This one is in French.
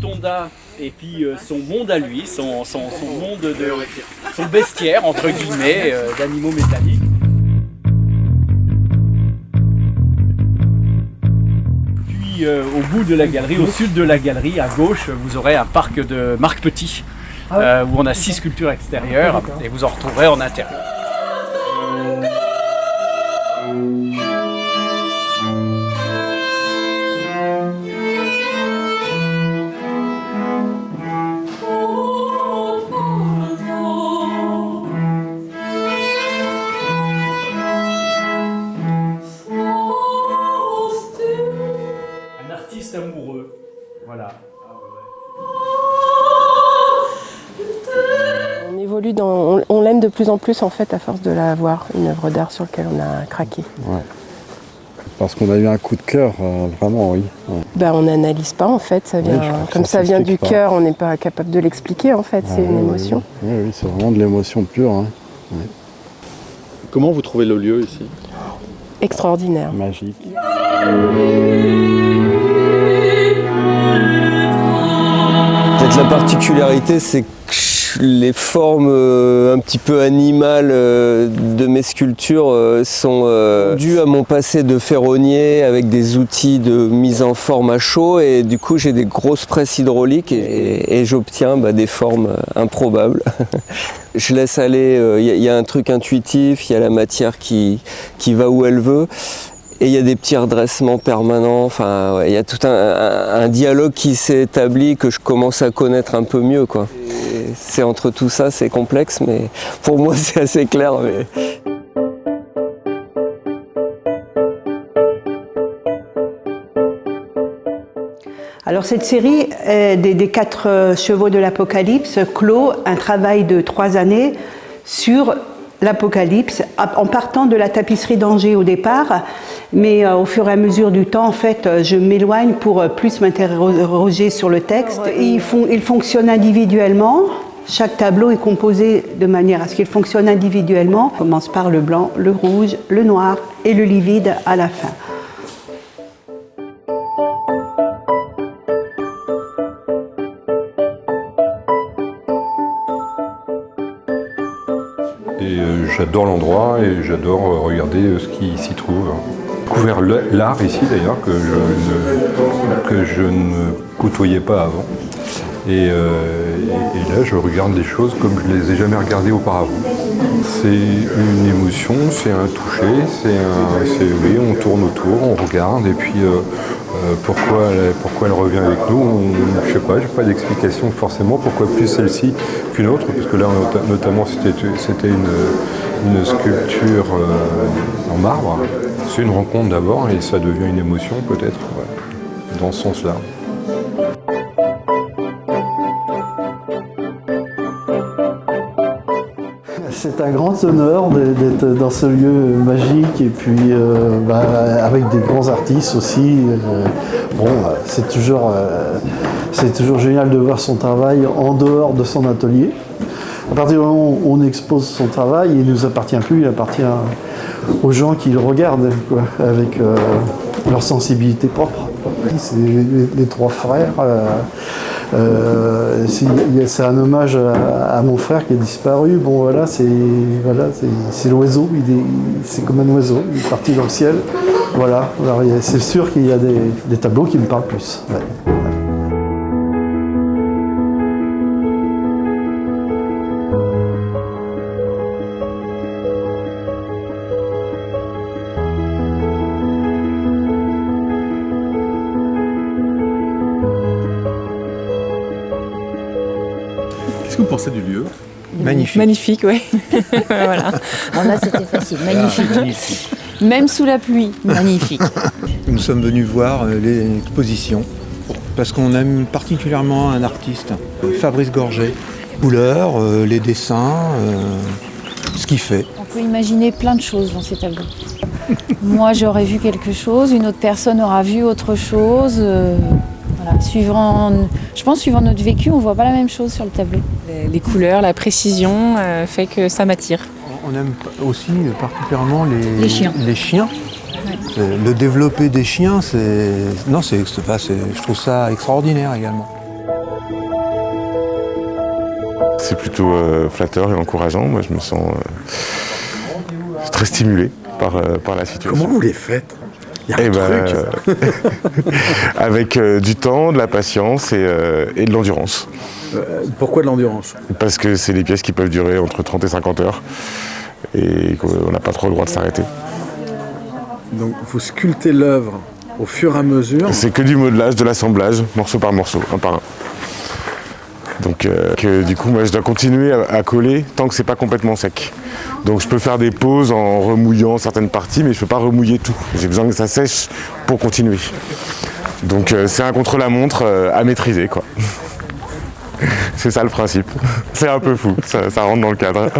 rotonda et puis son monde à lui, son monde son bestiaire entre guillemets d'animaux métalliques. Puis au bout de la galerie, au sud de la galerie, à gauche, vous aurez un parc de Marc Petit où on a 6 sculptures extérieures et vous en retrouverez en intérieur. Amoureux, voilà. On évolue on l'aime de plus en plus en fait à force de la voir, une œuvre d'art sur laquelle on a craqué. Ouais. Parce qu'on a eu un coup de cœur, vraiment, oui. Ouais. Ben, on n'analyse pas en fait, ça vient, comme ça vient du cœur, on n'est pas capable de l'expliquer en fait, c'est une émotion. Oui, c'est vraiment de l'émotion pure. Hein. Ouais. Comment vous trouvez le lieu ici ? Extraordinaire. Magique. Peut-être la particularité, c'est que les formes un petit peu animales de mes sculptures sont dues à mon passé de ferronnier avec des outils de mise en forme à chaud et du coup j'ai des grosses presses hydrauliques et j'obtiens des formes improbables. Je laisse aller, y a un truc intuitif, il y a la matière qui va où elle veut. Et il y a des petits redressements permanents, enfin, il y a tout un dialogue qui s'est établi que je commence à connaître un peu mieux, quoi. C'est entre tout ça, c'est complexe, mais pour moi c'est assez clair. Mais... Alors cette série des 4 chevaux de l'Apocalypse clôt un travail de 3 années sur l'Apocalypse, en partant de la tapisserie d'Angers au départ, mais au fur et à mesure du temps, en fait, je m'éloigne pour plus m'interroger sur le texte. Ils fonctionnent individuellement. Chaque tableau est composé de manière à ce qu'il fonctionne individuellement. On commence par le blanc, le rouge, le noir et le livide à la fin. Et j'adore l'endroit et j'adore regarder ce qui s'y trouve. J'ai découvert l'art ici d'ailleurs que je ne côtoyais pas avant. Et là je regarde les choses comme je ne les ai jamais regardées auparavant. C'est une émotion, c'est un toucher, oui, on tourne autour, on regarde et puis pourquoi elle revient avec nous, je sais pas, j'ai pas d'explication forcément pourquoi plus celle-ci qu'une autre, parce que là notamment c'était une sculpture en marbre. C'est une rencontre d'abord et ça devient une émotion peut-être, ouais, dans ce sens-là. C'est un grand honneur d'être dans ce lieu magique et puis avec des grands artistes aussi. C'est toujours génial de voir son travail en dehors de son atelier. À partir du moment où on expose son travail, il ne nous appartient plus, il appartient aux gens qui le regardent, quoi, avec leur sensibilité propre. C'est les 3 frères. C'est un hommage à mon frère qui a disparu. Bon voilà, c'est l'oiseau, c'est comme un oiseau, il est parti dans le ciel. Voilà, alors c'est sûr qu'il y a des tableaux qui me parlent plus. Ouais. Qu'est-ce que vous pensez du lieu ? Magnifique. Magnifique, oui. Voilà. Bon, là, c'était facile. Magnifique. Magnifique. Même sous la pluie, magnifique. Nous sommes venus voir l'exposition parce qu'on aime particulièrement un artiste, Fabrice Gorget. Les couleurs, les dessins, ce qu'il fait. On peut imaginer plein de choses dans ces tableaux. Moi, j'aurais vu quelque chose, une autre personne aura vu autre chose. Voilà. Suivant notre vécu, on ne voit pas la même chose sur le tableau. Les couleurs, la précision fait que ça m'attire. On aime aussi particulièrement les chiens. Les chiens. Ouais. Le développer des chiens, je trouve ça extraordinaire également. C'est plutôt flatteur et encourageant. Moi, je me sens très stimulé par la situation. Comment vous les faites? Il y a un truc. Avec du temps, de la patience et de l'endurance. Pourquoi de l'endurance? Parce que c'est des pièces qui peuvent durer entre 30 et 50 heures et qu'on n'a pas trop le droit de s'arrêter. Donc vous sculptez l'œuvre au fur et à mesure. C'est que du modelage, de l'assemblage, morceau par morceau, un par un. Donc du coup, moi je dois continuer à coller tant que c'est pas complètement sec. Donc je peux faire des pauses en remouillant certaines parties, mais je peux pas remouiller tout. J'ai besoin que ça sèche pour continuer. Donc c'est un contre-la-montre à maîtriser, quoi. C'est ça le principe. C'est un peu fou, ça rentre dans le cadre.